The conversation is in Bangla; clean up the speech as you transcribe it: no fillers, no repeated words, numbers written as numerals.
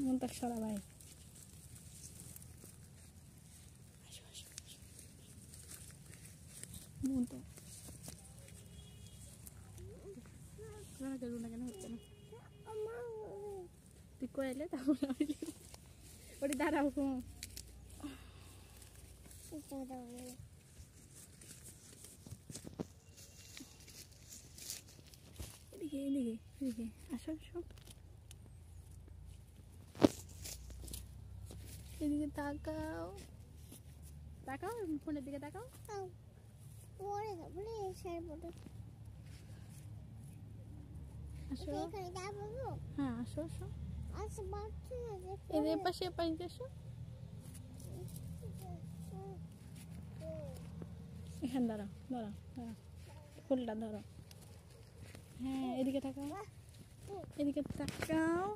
মুনতাক সরা ভাই। আসো আসো আসো। মুনতাক কেন হচ্ছে না? তুই কয়েলে তারপরে আমি ওটি দাঁড়াও। এদিকে এদিকে এদিকে আসো আসো। এদিকে তাকাও তাকাও, ফোনের দিকে তাকাও। আসো হ্যাঁ আসো আসো। এদের পাশে পানিতে আসো। এখানে দাঁড়াও দাঁড়াও দাঁড়াও, ফুলটা ধরো। হ্যাঁ এদিকে তাকাও, এদিকে তাকাও।